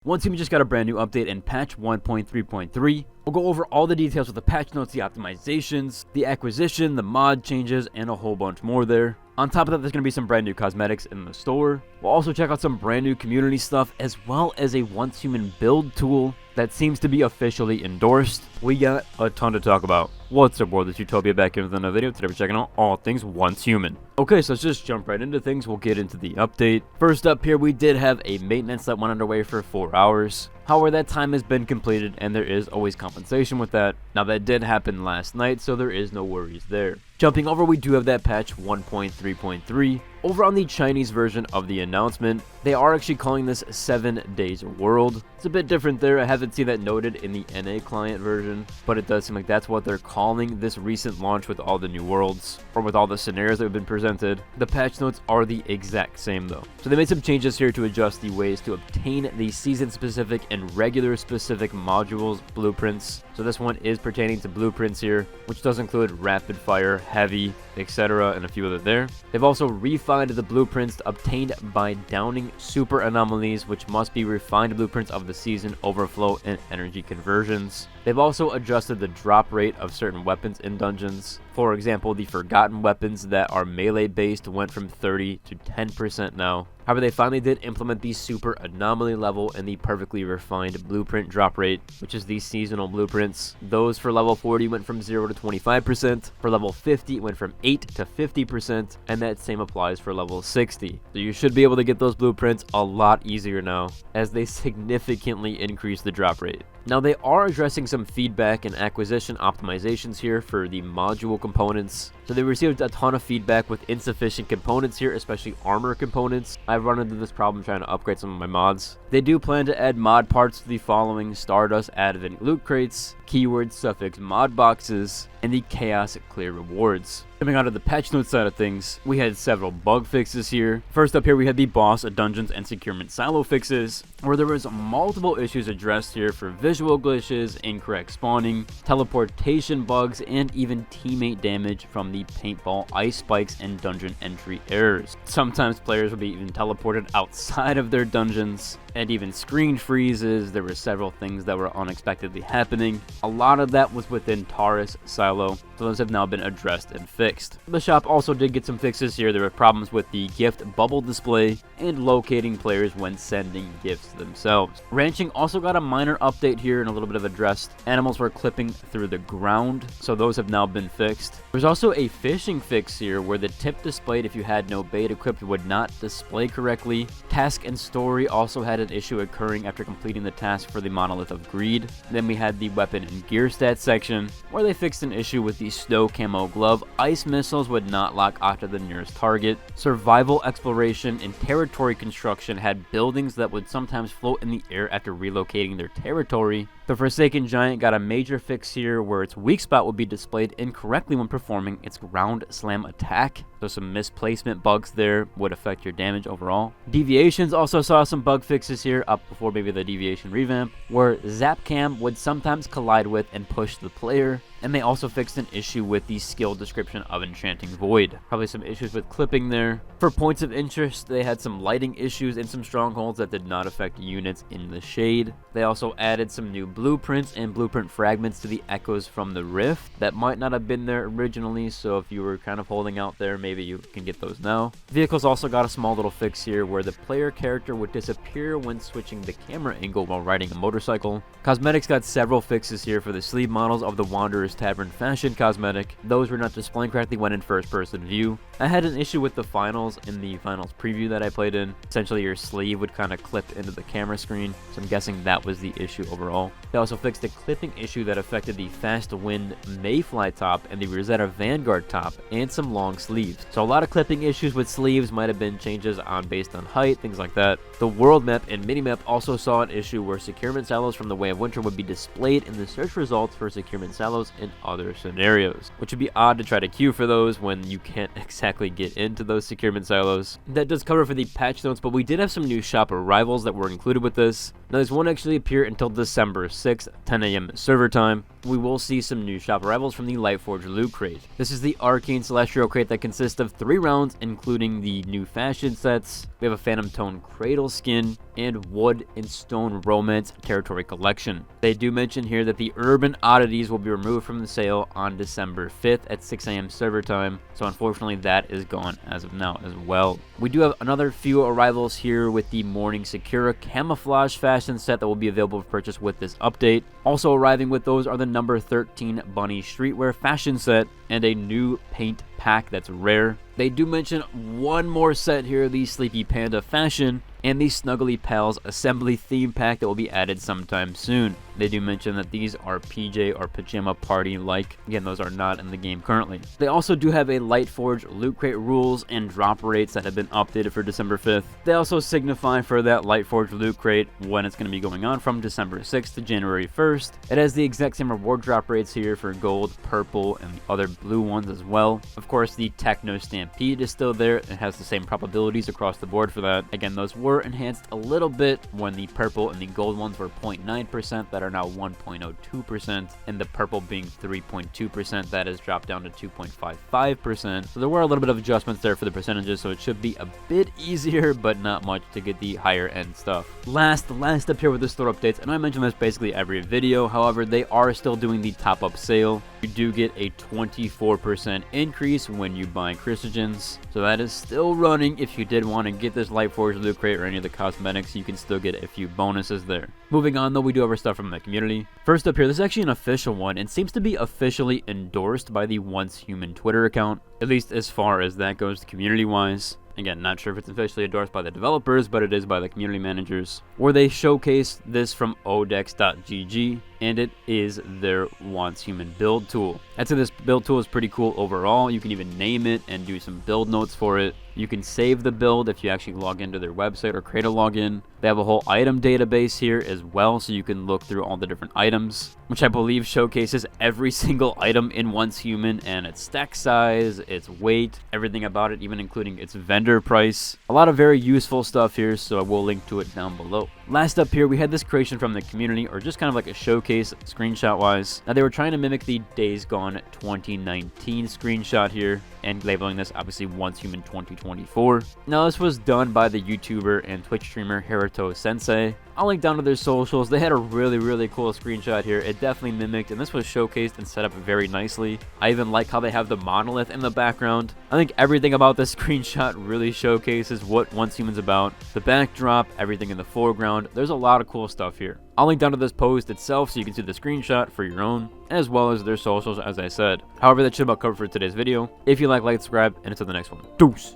Once Human just got a brand new update in patch 1.3.3. We'll go over all the details with the patch notes, the optimizations, the acquisition, the mod changes, and a whole bunch more there. On top of that, there's going to be some brand new cosmetics in the store. We'll also check out some brand new community stuff, as well as a Once Human build tool that seems to be officially endorsed. We got a ton to talk about. What's up, world? It's Utopia back in with another video. Today we're checking out all things Once Human. Okay, so let's just jump right into things. We'll get into the update. First up here, we did have a maintenance that went underway for 4 hours. However, that time has been completed, and there is always compensation with that. Now, that did happen last night, so there is no worries there. Jumping over, we do have that patch 1.3.3. Over on the Chinese version of the announcement, they are actually calling this 7 Days World. It's a bit different there. I haven't seen that noted in the NA client version, but it does seem like that's what they're calling this recent launch with all the new worlds, or with all the scenarios that have been presented. The patch notes are the exact same though. So they made some changes here to adjust the ways to obtain the season-specific and regular-specific modules blueprints. So this one is pertaining to blueprints here, which does include rapid fire, heavy, etc., and a few other there. They've also refined the blueprints obtained by downing super anomalies, which must be refined blueprints of the season, overflow, and energy conversions. They've also adjusted the drop rate of certain weapons in dungeons. For example, the forgotten weapons that are melee based went from 30 to 10% now. However, they finally did implement the super anomaly level and the perfectly refined blueprint drop rate, which is the seasonal blueprints. Those for level 40 went from 0 to 25%. For level 50 it went from 8 to 50%, and that same applies for level 60. So you should be able to get those blueprints a lot easier now, as they significantly increase the drop rate. Now, they are addressing some feedback and acquisition optimizations here for the module components. So they received a ton of feedback with insufficient components here, especially armor components. I've run into this problem trying to upgrade some of my mods. They do plan to add mod parts to the following: Stardust Advent loot crates, keyword suffix mod boxes, and the chaos clear rewards. Coming out of the patch notes side of things, we had several bug fixes here. First up here, we had the boss, dungeons, and securement silo fixes, where there was multiple issues addressed here for visual glitches, incorrect spawning, teleportation bugs, and even teammate damage from the paintball ice spikes and dungeon entry errors. Sometimes players would be even teleported outside of their dungeons, and even screen freezes. There were several things that were unexpectedly happening. A lot of that was within Taurus silo, so those have now been addressed and fixed. The shop also did get some fixes here. There were problems with the gift bubble display and locating players when sending gifts themselves. Ranching also got a minor update here and a little bit of addressed. Animals were clipping through the ground, so those have now been fixed. There's also a fishing fix here where the tip displayed if you had no bait equipped would not display correctly. Task and story also had an issue occurring after completing the task for the Monolith of Greed. Then we had the weapon and gear stats section, where they fixed an issue with the snow camo glove. Ice missiles would not lock onto the nearest target. Survival exploration and territory construction had buildings that would sometimes float in the air after relocating their territory. The Forsaken Giant got a major fix here where its weak spot would be displayed incorrectly when performing its ground slam attack. So some misplacement bugs there would affect your damage overall. Deviations also saw some bug fixes here up before maybe the deviation revamp, where Zapcam would sometimes collide with and push the player. And they also fixed an issue with the skill description of Enchanting Void. Probably some issues with clipping there. For points of interest, they had some lighting issues in some strongholds that did not affect units in the shade. They also added some new blueprints and blueprint fragments to the echoes from the rift that might not have been there originally, so if you were kind of holding out there, maybe you can get those now. Vehicles also got a small little fix here where the player character would disappear when switching the camera angle while riding a motorcycle. Cosmetics got several fixes here for the sleeve models of the Wanderer's Tavern Fashion cosmetic. Those were not displaying correctly when in first person view. I had an issue with the finals in the finals preview that I played in. Essentially your sleeve would kind of clip into the camera screen, so I'm guessing that was the issue overall. They also fixed a clipping issue that affected the Fast Wind Mayfly top and the Rosetta Vanguard top, and some long sleeves. So a lot of clipping issues with sleeves, might have been changes on based on height, things like that. The world map and minimap also saw an issue where securement silos from the Way of Winter would be displayed in the search results for securement silos in other scenarios, which would be odd to try to queue for those when you can't exactly get into those securement silos. That does cover for the patch notes, but we did have some new shop arrivals that were included with this. Now this won't actually appear until December 6th, 10 AM server time. We will see some new shop arrivals from the Lightforge Loot Crate. This is the Arcane Celestial Crate that consists of 3 rounds, including the new fashion sets. We have a Phantom Tone Cradle skin and Wood and Stone Romance Territory Collection. They do mention here that the Urban Oddities will be removed from the sale on December 5th at 6 AM server time, so unfortunately that is gone as of now as well. We do have another few arrivals here with the Morning Sakura Camouflage fashion set that will be available for purchase with this update. Also arriving with those are the number 13 Bunny Streetwear fashion set and a new paint pack that's rare. They do mention one more set here, the Sleepy Panda fashion and the Snuggly Pals assembly theme pack that will be added sometime soon. They do mention that these are PJ or Pajama Party like. Again, those are not in the game currently. They also do have a Lightforge Loot Crate rules and drop rates that have been updated for December 5th. They also signify for that Lightforge Loot Crate when it's going to be going on from December 6th to January 1st. It has the exact same reward drop rates here for gold, purple, and the other blue ones as well. Of course, the Techno Stampede is still there. It has the same probabilities across the board for that. Again, those were enhanced a little bit when the purple and the gold ones were 0.9% that are now 1.02%, and the purple being 3.2% that has dropped down to 2.55%. So there were a little bit of adjustments there for the percentages, so it should be a bit easier, but not much to get the higher end stuff. Last up here with the store updates, and I mention this basically every video, however, they are still doing the top-up sale. You do get a 24% increase when you buy Crystagens, so that is still running. If you did want to get this Lightforge Loot Crate or any of the cosmetics, you can still get a few bonuses there. Moving on though, we do have our stuff from the community. First up here, this is actually an official one and seems to be officially endorsed by the Once Human Twitter account, at least as far as that goes community wise. Again, not sure if it's officially endorsed by the developers, but it is by the community managers, where they showcase this from odex.gg, and it is their Once Human build tool. I'd say this build tool is pretty cool overall. You can even name it and do some build notes for it. You can save the build if you actually log into their website or create a login. They have a whole item database here as well, so you can look through all the different items, which I believe showcases every single item in Once Human and its stack size, its weight, everything about it, even including its vendor price. A lot of very useful stuff here, so I will link to it down below. Last up here, we had this creation from the community, or just kind of like a showcase screenshot-wise. Now, they were trying to mimic the Days Gone 2019 screenshot here, and labeling this obviously Once Human 2024. Now, this was done by the YouTuber and Twitch streamer Hiruto Sensei. I'll link down to their socials. They had a really cool screenshot here. It definitely mimicked, and this was showcased and set up very nicely. I even like how they have the monolith in the background. I think everything about this screenshot really showcases what Once Human's about. The backdrop, everything in the foreground. There's a lot of cool stuff here. I'll link down to this post itself so you can see the screenshot for your own, as well as their socials, as I said. However, that should about cover for today's video. If you like, subscribe, and until the next one. Deuces.